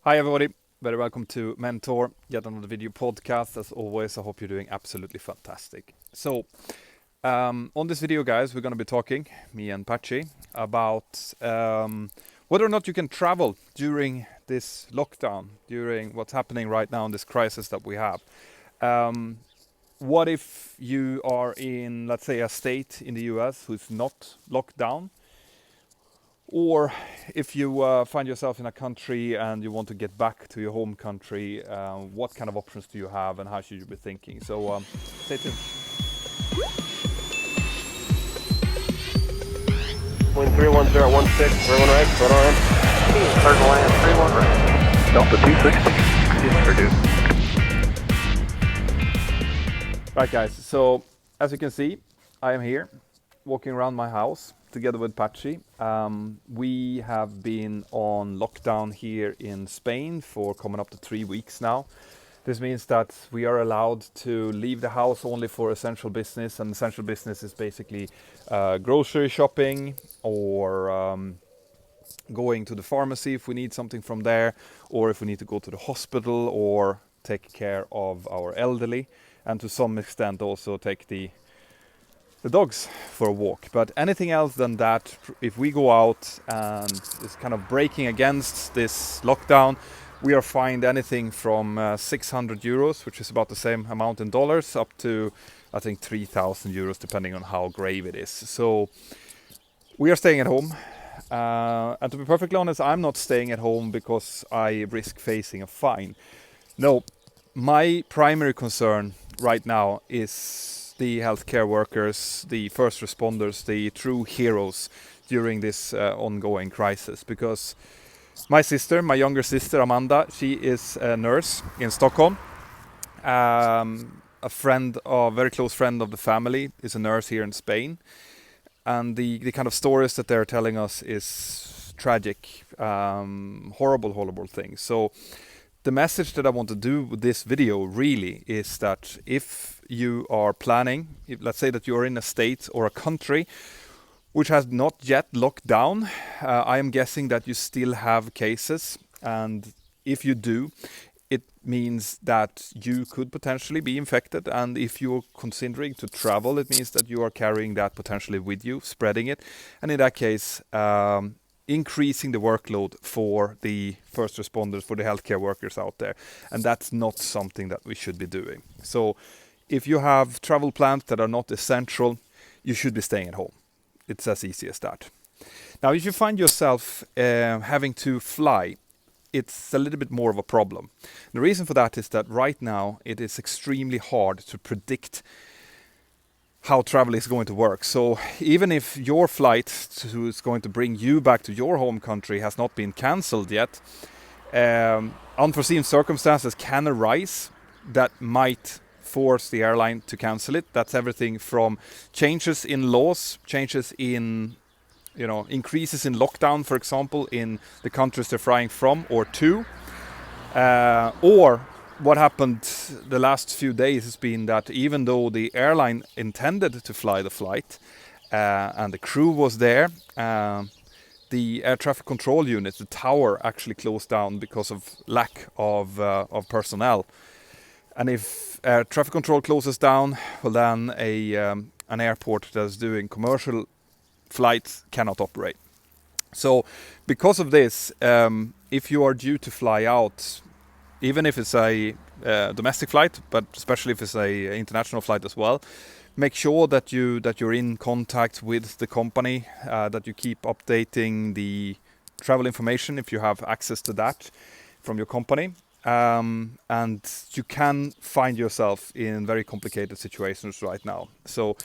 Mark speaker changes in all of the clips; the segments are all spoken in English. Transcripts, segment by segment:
Speaker 1: Hi everybody, very welcome to Mentour, yet another video podcast. As always, I hope you're doing absolutely fantastic. So, on this video guys, we're going to be talking, me and Pachi, about whether or not you can travel during this lockdown, during what's happening right now in this crisis that we have. What if you are in, let's say, a state in the US who's not locked down? Or if you find yourself in a country and you want to get back to your home country, what kind of options do you have and how should you be thinking? So stay tuned.
Speaker 2: Wind 31016, everyone right, put on.
Speaker 3: Third land, 31 right. Delta 260,
Speaker 1: Right guys, so as you can see, I am here walking around my house together with Pachi. We have been on lockdown here in Spain for coming up to 3 weeks now. This means that we are allowed to leave the house only for essential business, and essential business is basically grocery shopping or going to the pharmacy if we need something from there, or if we need to go to the hospital or take care of our elderly, and to some extent also take the dogs for a walk. But anything else than that, if we go out and is kind of breaking against this lockdown, we are fined anything from 600 euros, which is about the same amount in dollars, up to I think 3,000 euros, depending on how grave it is. So we are staying at home. And to be perfectly honest, I'm not staying at home because I risk facing a fine. No, my primary concern right now is the healthcare workers, the first responders, the true heroes during this ongoing crisis. Because my sister, my younger sister Amanda, she is a nurse in Stockholm. A friend, a very close friend of the family, is a nurse here in Spain. And the kind of stories that they're telling us is tragic, horrible things. So the message that I want to do with this video really is that if you are planning, let's say that you're in a state or a country which has not yet locked down, I am guessing that you still have cases. And if you do, it means that you could potentially be infected. And if you're considering to travel, it means that you are carrying that potentially with you, spreading it. And in that case, increasing the workload for the first responders, for the healthcare workers out there. And that's not something that we should be doing. So if you have travel plans that are not essential, you should be staying at home. It's as easy as that. Now, if you find yourself having to fly, it's a little bit more of a problem. The reason for that is that right now it is extremely hard to predict how travel is going to work. So even if your flight is going to bring you back to your home country has not been cancelled yet, unforeseen circumstances can arise that might force the airline to cancel it. That's everything from changes in laws, changes in increases in lockdown, for example, in the countries they're flying from or to, or what happened the last few days has been that even though the airline intended to fly the flight and the crew was there, the air traffic control unit, the tower, actually closed down because of lack of personnel. And if air traffic control closes down, well then an airport that's doing commercial flights cannot operate. So because of this, if you are due to fly out, even if it's a domestic flight, but especially if it's a international flight as well, make sure that you're in contact with the company, that you keep updating the travel information if you have access to that from your company. And you can find yourself in very complicated situations right now. So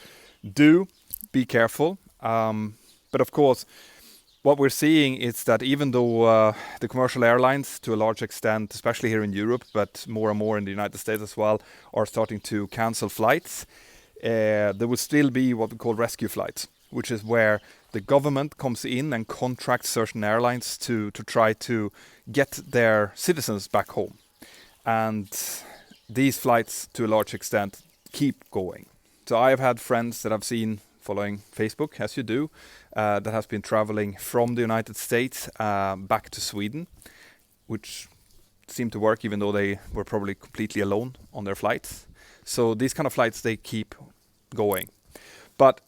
Speaker 1: do be careful. But of course, what we're seeing is that even though the commercial airlines, to a large extent, especially here in Europe, but more and more in the United States as well, are starting to cancel flights, there will still be what we call rescue flights, which is where the government comes in and contracts certain airlines to try to get their citizens back home. And these flights, to a large extent, keep going. So I have had friends that I've seen following Facebook, as you do, that has been traveling from the United States back to Sweden, which seem to work, even though they were probably completely alone on their flights. So these kind of flights, they keep going. But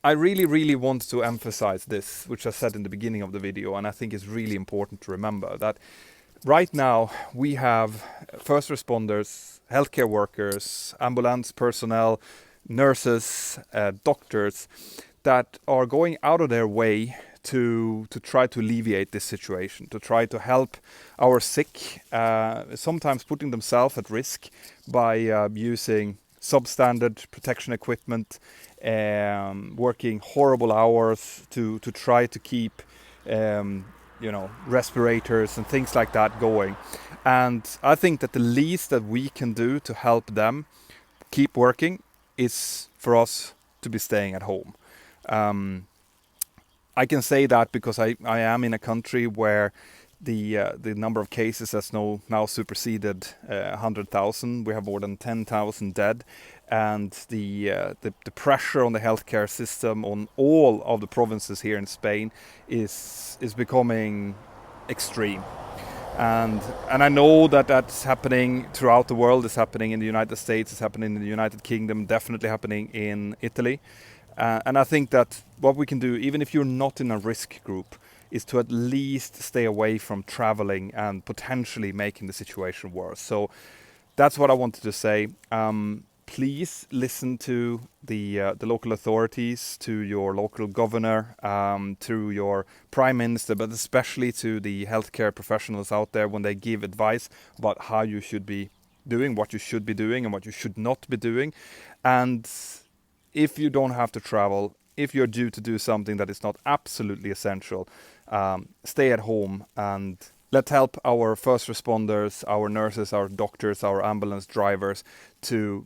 Speaker 1: I really want to emphasize this, which I said in the beginning of the video, and I think it's really important to remember that right now we have first responders, healthcare workers, ambulance personnel, nurses, doctors that are going out of their way to try to alleviate this situation, to try to help our sick, sometimes putting themselves at risk by using substandard protection equipment, working horrible hours to try to keep respirators and things like that going. And I think that the least that we can do to help them keep working is for us to be staying at home. I can say that because I am in a country where the number of cases has now superseded 100,000. We have more than 10,000 dead, and the pressure on the healthcare system on all of the provinces here in Spain is becoming extreme. And I know that that's happening throughout the world. It's happening in the United States, it's happening in the United Kingdom, definitely happening in Italy. And I think that what we can do, even if you're not in a risk group, is to at least stay away from traveling and potentially making the situation worse. So that's what I wanted to say. Please listen to the local authorities, to your local governor, to your prime minister, but especially to the healthcare professionals out there when they give advice about how you should be doing, what you should be doing and what you should not be doing. And if you don't have to travel, if you're due to do something that is not absolutely essential, stay at home and let's help our first responders, our nurses, our doctors, our ambulance drivers to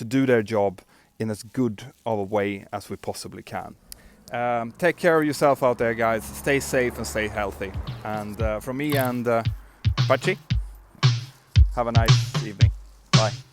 Speaker 1: do their job in as good of a way as we possibly can. Take care of yourself out there, guys. Stay safe and stay healthy. And from me and Pachi, have a nice evening. Bye.